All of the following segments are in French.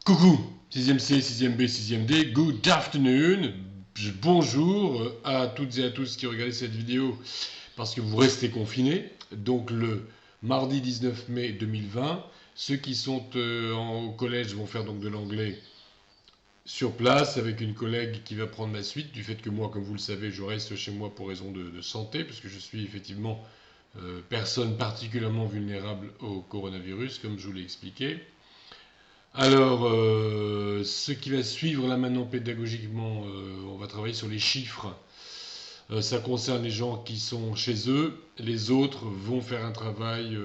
Coucou, 6ème C, 6ème B, 6ème D, good afternoon, bonjour à toutes et à tous qui regardez cette vidéo parce que vous restez confinés. Donc le mardi 19 mai 2020, ceux qui sont au collège vont faire donc de l'anglais sur place avec une collègue qui va prendre ma suite du fait que moi, comme vous le savez, je reste chez moi pour raison de santé parce que je suis effectivement personne particulièrement vulnérable au coronavirus comme je vous l'ai expliqué. Alors, ce qui va suivre là maintenant pédagogiquement, on va travailler sur les chiffres. Ça concerne les gens qui sont chez eux. Les autres vont faire un travail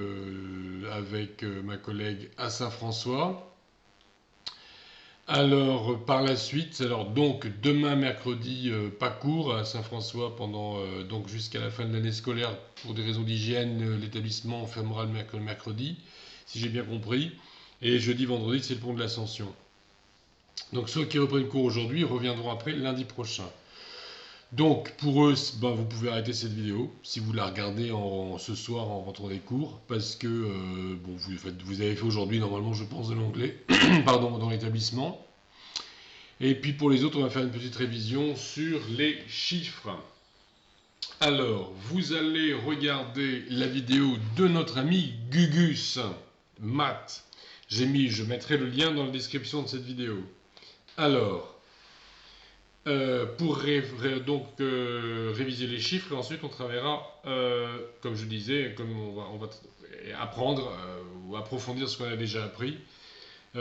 avec ma collègue à Saint-François. Alors, par la suite, alors donc demain mercredi, pas cours à Saint-François pendant donc jusqu'à la fin de l'année scolaire pour des raisons d'hygiène, l'établissement fermera le mercredi, si j'ai bien compris. Et jeudi, vendredi, c'est le pont de l'Ascension. Donc ceux qui reprennent cours aujourd'hui reviendront après lundi prochain. Donc pour eux, ben, vous pouvez arrêter cette vidéo si vous la regardez ce soir en rentrant des cours, parce que bon, vous avez fait aujourd'hui normalement, je pense, de l'anglais, pardon, dans l'établissement. Et puis pour les autres, on va faire une petite révision sur les chiffres. Alors, vous allez regarder la vidéo de notre ami Gugus, maths. Je mettrai le lien dans la description de cette vidéo. Alors, pour réviser les chiffres, et ensuite on travaillera, comme je disais, comme on va apprendre ou approfondir ce qu'on a déjà appris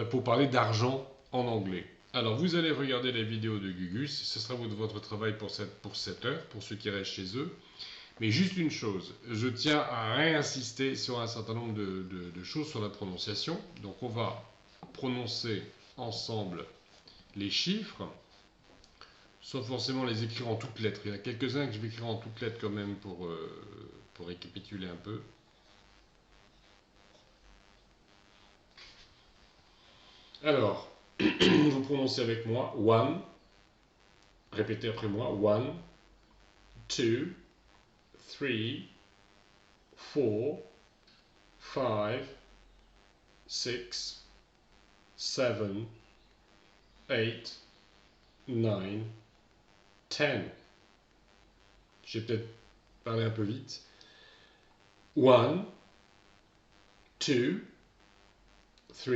pour parler d'argent en anglais. Alors vous allez regarder la vidéo de Gugus, ce sera votre travail pour cette heure, pour ceux qui restent chez eux. Mais juste une chose, je tiens à réinsister sur un certain nombre de choses sur la prononciation. Donc on va prononcer ensemble les chiffres, sans forcément les écrire en toutes lettres. Il y en a quelques-uns que je vais écrire en toutes lettres quand même pour récapituler un peu. Alors, vous prononcez avec moi one, répétez après moi one, two, three, four, five, six, seven, eight, nine, 10. J'ai peut-être parlé un peu vite. 1, 2, 3,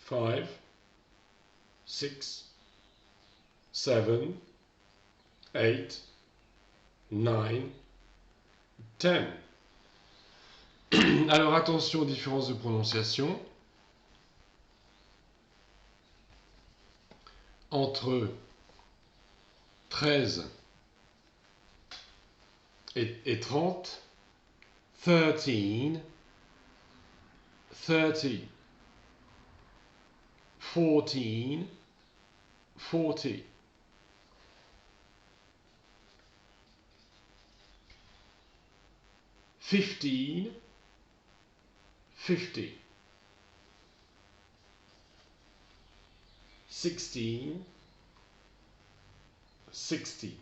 4, 5, 6, 7, 8, 9, 10. Alors attention aux différences de prononciation. Entre 13 et 30, 13, 30, 14, 40, 15, 50, 16, 60, 17,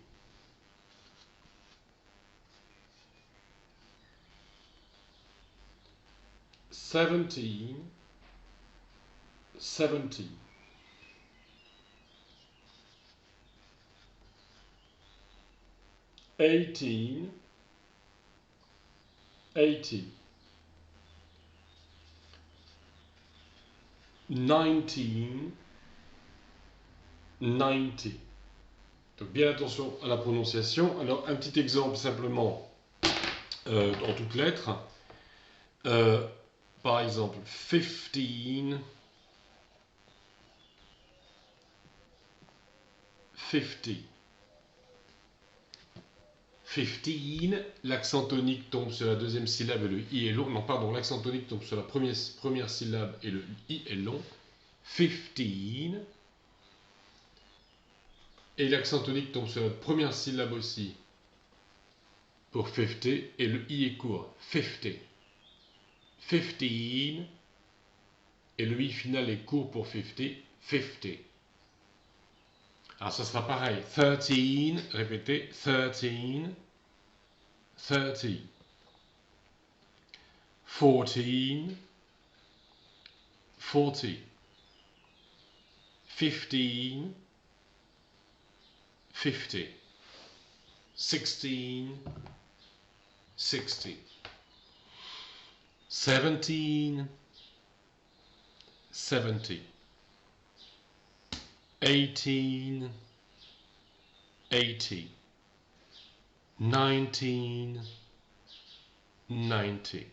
70, 18, 80, 19, 90. Donc bien attention à la prononciation. Alors un petit exemple simplement en toutes lettres. Par exemple 15, 50. 15, l'accent tonique tombe sur la deuxième syllabe et le i est long. Non, pardon, l'accent tonique tombe sur la première syllabe et le i est long. 15. Et l'accent tonique tombe sur la première syllabe aussi pour 50 et le i est court. 50. 15. Et le i final est court pour 50. 50. Alors ça sera pareil. 13, répétez. 13. 30. 14. 40, 15, 50, 16, 60, 17, 70, 18, 80, 19, 90.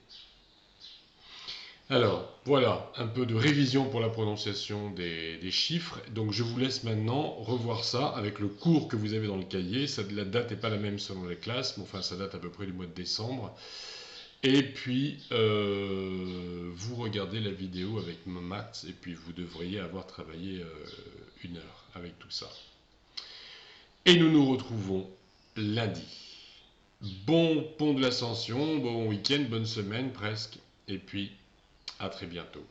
Alors, voilà, un peu de révision pour la prononciation des chiffres. Donc, je vous laisse maintenant revoir ça avec le cours que vous avez dans le cahier. La date n'est pas la même selon les classes, mais enfin, ça date à peu près du mois de décembre. Et puis, vous regardez la vidéo avec Maths, et puis vous devriez avoir travaillé 1 heure avec tout ça. Et nous nous retrouvons lundi. Bon pont de l'Ascension, bon week-end, bonne semaine presque, et puis à très bientôt.